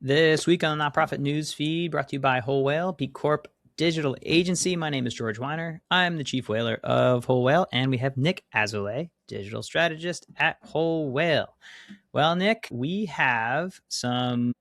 This week on the Nonprofit News Feed, brought to you by Whole Whale, B Corp Digital Agency. My name is George Weiner. I'm the Chief Whaler of Whole Whale, and we have Nick Azulay, Digital Strategist at Whole Whale. Well, Nick, we have some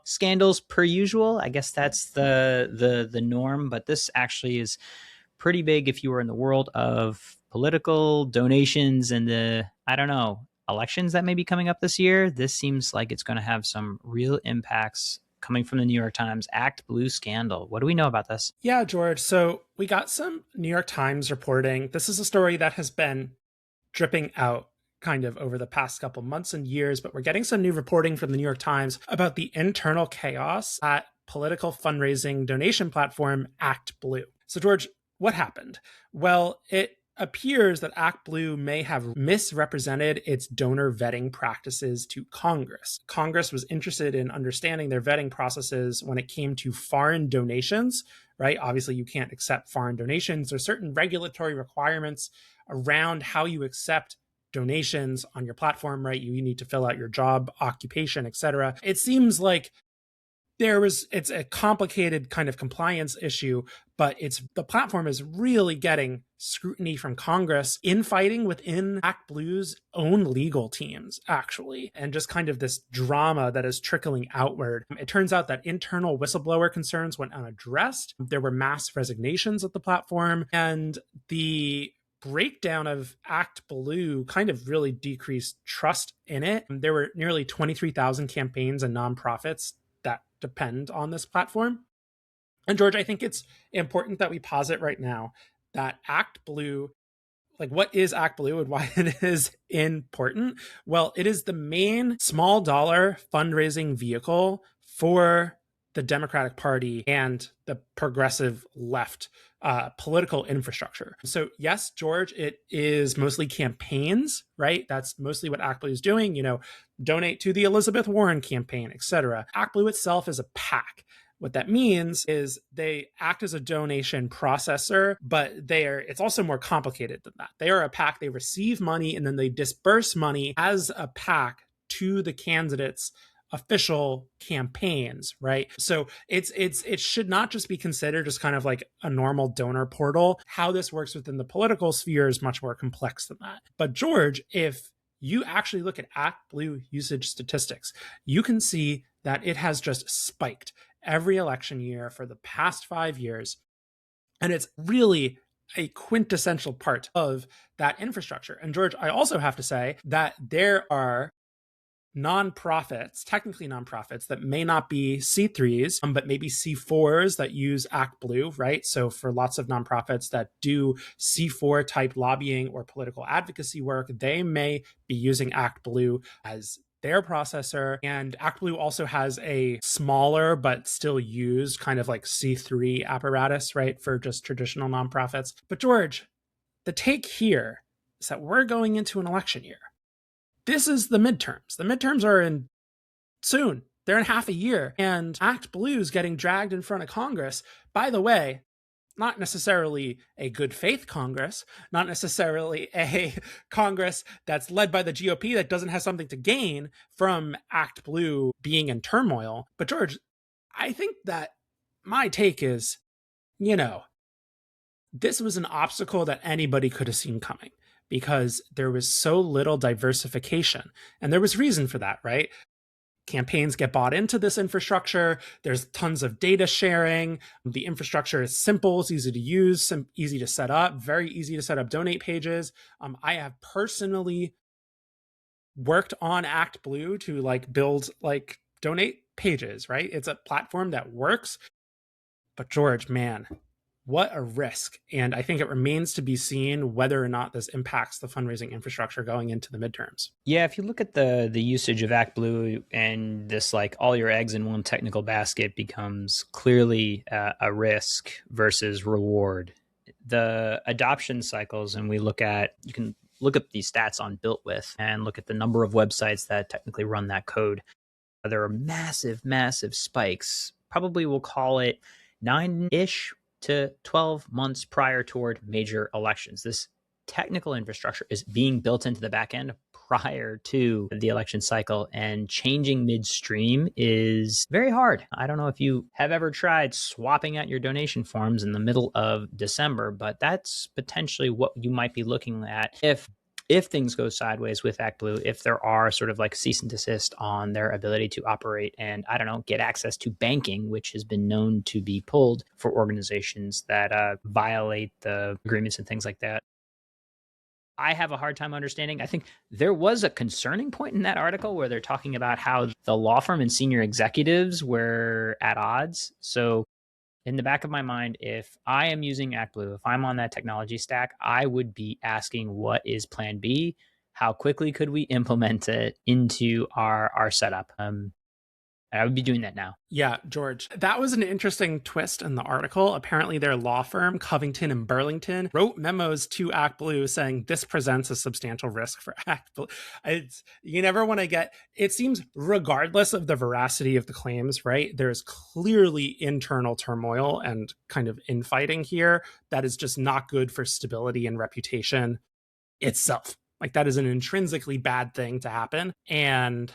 scandals per usual. I guess that's the norm, but this actually is pretty big if you were in the world of political donations and elections that may be coming up this year. This seems like it's going to have some real impacts coming from the New York Times Act Blue scandal. What do we know about this? Yeah, George. So we got some New York Times reporting. This is a story that has been dripping out kind of over the past couple months and years, but we're getting some new reporting from the New York Times about the internal chaos at political fundraising donation platform Act Blue. So, George, what happened? Well, it appears that Act Blue may have misrepresented its donor vetting practices to Congress. Congress was interested in understanding their vetting processes when it came to foreign donations, right? Obviously, you can't accept foreign donations. There's certain regulatory requirements around how you accept donations on your platform, right? You need to fill out your job, occupation, etc. It seems like it's a complicated kind of compliance issue, but the platform is really getting scrutiny from Congress, infighting within Act Blue's own legal teams, actually, and just kind of this drama that is trickling outward. It turns out that internal whistleblower concerns went unaddressed. There were mass resignations at the platform, and the breakdown of Act Blue kind of really decreased trust in it. There were nearly 23,000 campaigns and nonprofits that depend on this platform. And George, I think it's important that we posit right now that Act Blue, like, what is Act Blue and why it is important? Well, it is the main small dollar fundraising vehicle for the Democratic Party and the progressive left political infrastructure. So yes, George, it is mostly campaigns, right? That's mostly what Act Blue is doing, donate to the Elizabeth Warren campaign, etc. Act Blue itself is a PAC. What that means is they act as a donation processor, but it's also more complicated than that. They are a PAC, they receive money, and then they disperse money as a PAC to the candidates' official campaigns, right? So it should not just be considered as kind of like a normal donor portal. How this works within the political sphere is much more complex than that. But George, if you actually look at Act Blue usage statistics, you can see that it has just spiked every election year for the past 5 years. And it's really a quintessential part of that infrastructure. And George, I also have to say that there are nonprofits, technically nonprofits, that may not be C3s, but maybe C4s that use Act Blue, right? So for lots of nonprofits that do C4 type lobbying or political advocacy work, they may be using Act Blue as their processor. And Act Blue also has a smaller but still used kind of like C3 apparatus, right, for just traditional nonprofits. But George, the take here is that we're going into an election year. This is the midterms. The midterms are in soon. They're in half a year. And Act Blue is getting dragged in front of Congress. By the way, not necessarily a good faith Congress, not necessarily a Congress that's led by the GOP that doesn't have something to gain from Act Blue being in turmoil. But George, I think that my take is, this was an obstacle that anybody could have seen coming, because there was so little diversification. And there was reason for that, right? Campaigns get bought into this infrastructure. There's tons of data sharing. The infrastructure is simple. It's easy to use, easy to set up, very easy to set up donate pages. I have personally worked on Act Blue to build donate pages, right? It's a platform that works. But George, man, what a risk. And I think it remains to be seen whether or not this impacts the fundraising infrastructure going into the midterms. Yeah, if you look at the usage of Act Blue, and this all your eggs in one technical basket becomes clearly a risk versus reward. The adoption cycles, and you can look up these stats on Built With and look at the number of websites that technically run that code. There are massive, massive spikes. Probably we'll call it 9-ish to 12 months prior toward major elections. This technical infrastructure is being built into the back end prior to the election cycle, and changing midstream is very hard. I don't know if you have ever tried swapping out your donation forms in the middle of December, but that's potentially what you might be looking at if things go sideways with ActBlue, if there are sort of like cease and desist on their ability to operate and, I don't know, get access to banking, which has been known to be pulled for organizations that violate the agreements and things like that. I have a hard time understanding. I think there was a concerning point in that article where they're talking about how the law firm and senior executives were at odds. So in the back of my mind, if I am using ActBlue, if I'm on that technology stack, I would be asking what is plan B? How quickly could we implement it into our setup? I would be doing that now. Yeah, George, that was an interesting twist in the article. Apparently, their law firm, Covington and Burlington, wrote memos to ActBlue saying this presents a substantial risk for ActBlue. You never want to get, it seems, regardless of the veracity of the claims, right? There's clearly internal turmoil and kind of infighting here that is just not good for stability and reputation itself. Like, that is an intrinsically bad thing to happen. And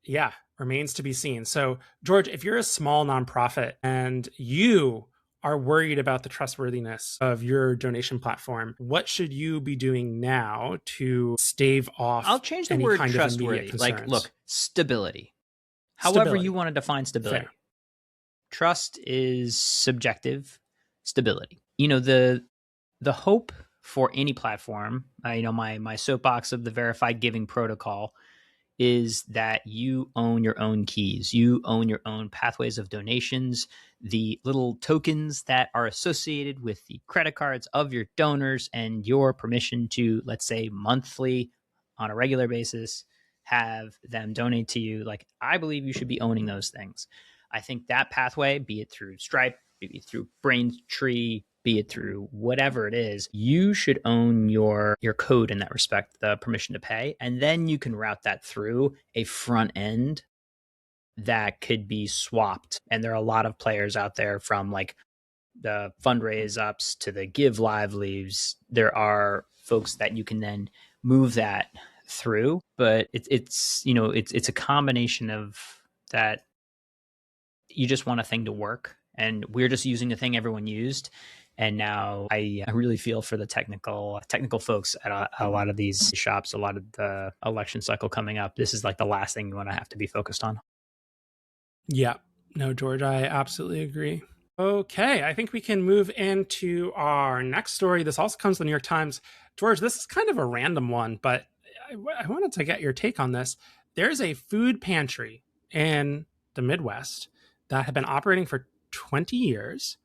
yeah, remains to be seen. So, George, if you're a small nonprofit and you are worried about the trustworthiness of your donation platform, what should you be doing now to stave off I'll change the any word kind trustworthy. of immediate concerns? Like, look, stability. However you want to define stability. Fair. Trust is subjective. Stability. You know, the hope for any platform, my soapbox of the verified giving protocol is that you own your own keys. You own your own pathways of donations, the little tokens that are associated with the credit cards of your donors, and your permission to, let's say, monthly on a regular basis, have them donate to you. Like, I believe you should be owning those things. I think that pathway, be it through Stripe, be it through Braintree, be it through whatever it is, you should own your code in that respect, the permission to pay. And then you can route that through a front end that could be swapped. And there are a lot of players out there, from like the Fundraise ups to the Give Live leaves. There are folks that you can then move that through. But it's a combination of that. You just want a thing to work, and we're just using the thing everyone used. And now I really feel for the technical folks at a lot of these shops, a lot of the election cycle coming up. This is like the last thing you want to have to be focused on. Yeah. No, George, I absolutely agree. Okay, I think we can move into our next story. This also comes from the New York Times. George, this is kind of a random one, but I wanted to get your take on this. There's a food pantry in the Midwest that had been operating for 20 years,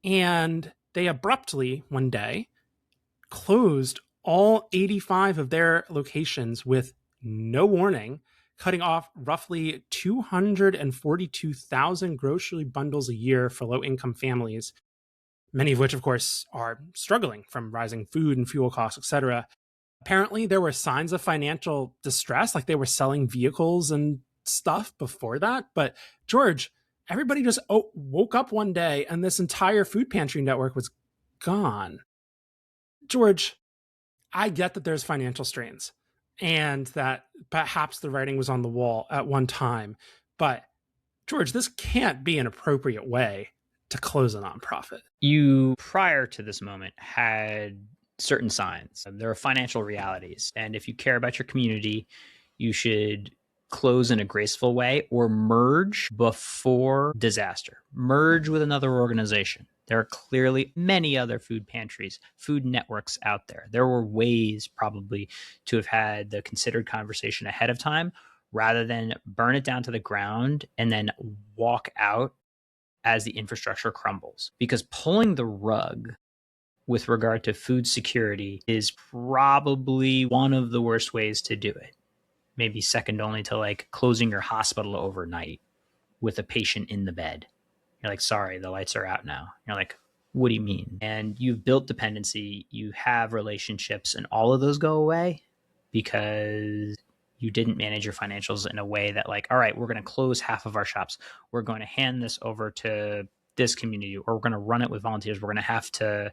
and they abruptly one day closed all 85 of their locations with no warning, cutting off roughly 242,000 grocery bundles a year for low-income families, many of which, of course, are struggling from rising food and fuel costs, etc. Apparently, there were signs of financial distress, like they were selling vehicles and stuff before that. But George, everybody just woke up one day and this entire food pantry network was gone. George, I get that there's financial strains and that perhaps the writing was on the wall at one time. But George, this can't be an appropriate way to close a nonprofit. You, prior to this moment, had certain signs. There are financial realities. And if you care about your community, you should close in a graceful way or merge before disaster. Merge with another organization. There are clearly many other food pantries, food networks out there. There were ways probably to have had the considered conversation ahead of time rather than burn it down to the ground and then walk out as the infrastructure crumbles. Because pulling the rug with regard to food security is probably one of the worst ways to do it. Maybe second only to like closing your hospital overnight with a patient in the bed. You're like, sorry, the lights are out now. You're like, what do you mean? And you've built dependency, you have relationships, and all of those go away because you didn't manage your financials in a way that like, all right, we're going to close half of our shops. We're going to hand this over to this community, or we're going to run it with volunteers. We're going to have to,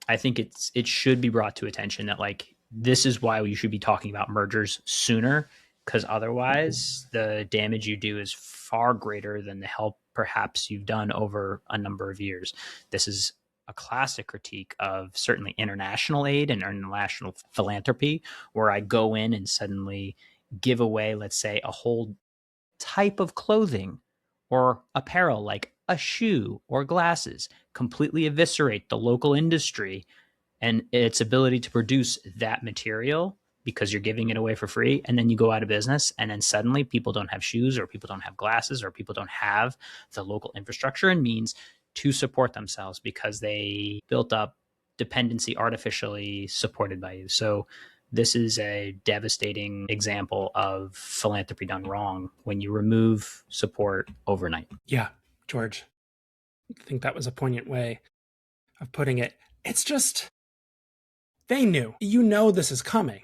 I think it should be brought to attention that like This is why you should be talking about mergers sooner, because otherwise the damage you do is far greater than the help perhaps you've done over a number of years. This is a classic critique of certainly international aid and international philanthropy, where I go in and suddenly give away, let's say, a whole type of clothing or apparel like a shoe or glasses, completely eviscerate the local industry and its ability to produce that material because you're giving it away for free, and then you go out of business, and then suddenly people don't have shoes or people don't have glasses or people don't have the local infrastructure and means to support themselves because they built up dependency artificially supported by you. So this is a devastating example of philanthropy done wrong when you remove support overnight. Yeah, George, I think that was a poignant way of putting it. It's just, they knew. You know this is coming.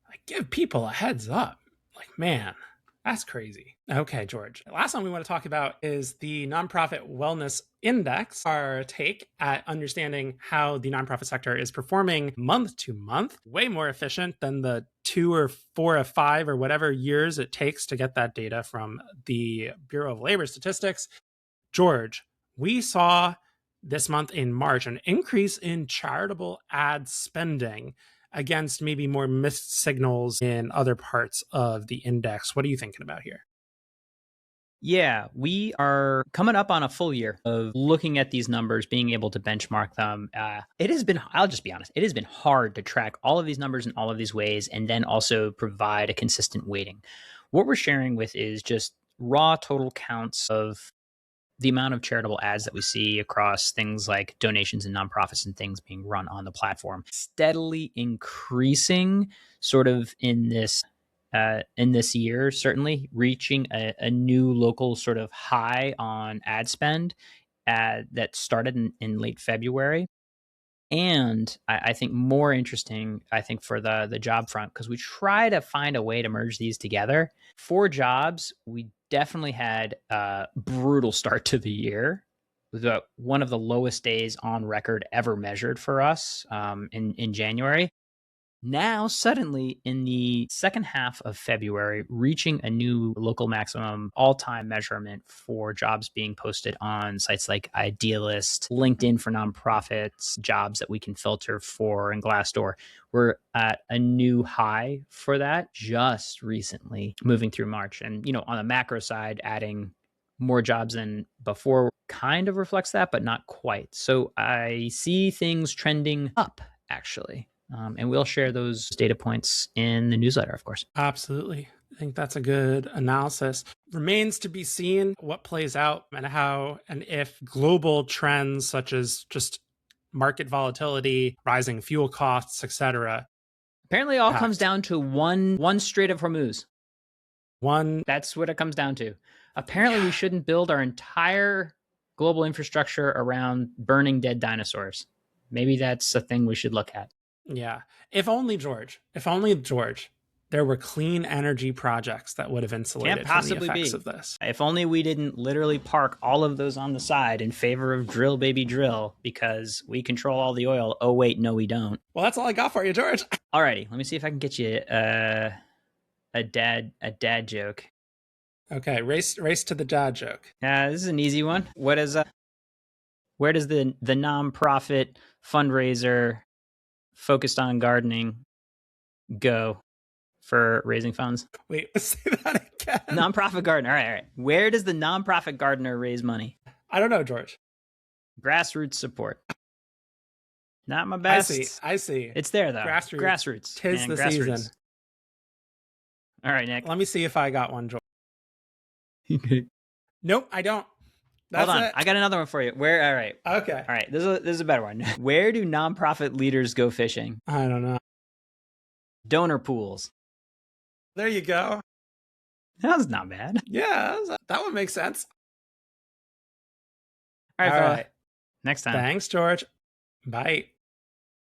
Like, give people a heads up. Like, man, that's crazy. Okay, George. The last one we want to talk about is the Nonprofit Wellness Index, our take at understanding how the nonprofit sector is performing month to month, way more efficient than the 2 or 4 or 5 or whatever years it takes to get that data from the Bureau of Labor Statistics. George, we saw this month in March an increase in charitable ad spending against maybe more missed signals in other parts of the index. What are you thinking about here? Yeah, we are coming up on a full year of looking at these numbers, being able to benchmark them. It has been, I'll just be honest, it has been hard to track all of these numbers in all of these ways and then also provide a consistent weighting. What we're sharing with is just raw total counts of the amount of charitable ads that we see across things like donations and nonprofits and things being run on the platform, steadily increasing sort of in this year, certainly reaching a new local sort of high on ad spend that started in late February. And I think more interesting, I think, for the job front, because we try to find a way to merge these together. For jobs, we definitely had a brutal start to the year. It was one of the lowest days on record ever measured for us in January. Now, suddenly, in the second half of February, reaching a new local maximum all-time measurement for jobs being posted on sites like Idealist, LinkedIn for nonprofits, jobs that we can filter for, and Glassdoor. We're at a new high for that just recently, moving through March. And, on the macro side, adding more jobs than before kind of reflects that, but not quite. So I see things trending up, actually. And we'll share those data points in the newsletter, of course. Absolutely. I think that's a good analysis. Remains to be seen what plays out and how and if global trends such as just market volatility, rising fuel costs, etc. Apparently, it all comes down to one Strait of Hormuz. One. That's what it comes down to. Apparently, we shouldn't build our entire global infrastructure around burning dead dinosaurs. Maybe that's a thing we should look at. Yeah. If only, George, there were clean energy projects that would have insulated from the effects of this. If only we didn't literally park all of those on the side in favor of drill, baby, drill, because we control all the oil. Oh, wait, no, we don't. Well, that's all I got for you, George. Alrighty, let me see if I can get you a dad joke. Okay, race to the dad joke. This is an easy one. Where does the nonprofit fundraiser focused on gardening go for raising funds? Wait, say that again. Nonprofit gardener. All right. Where does the nonprofit gardener raise money? I don't know, George. Grassroots support. Not my best. I see. It's there, though. Grassroots. Tis the season. All right, Nick. Let me see if I got one, George. Nope, I don't. Hold on. I got another one for you. Where? All right. Okay. All right. This is a better one. Where do nonprofit leaders go fishing? I don't know. Donor pools. There you go. That was not bad. Yeah, that would make sense. All right. Next time. Thanks, George. Bye.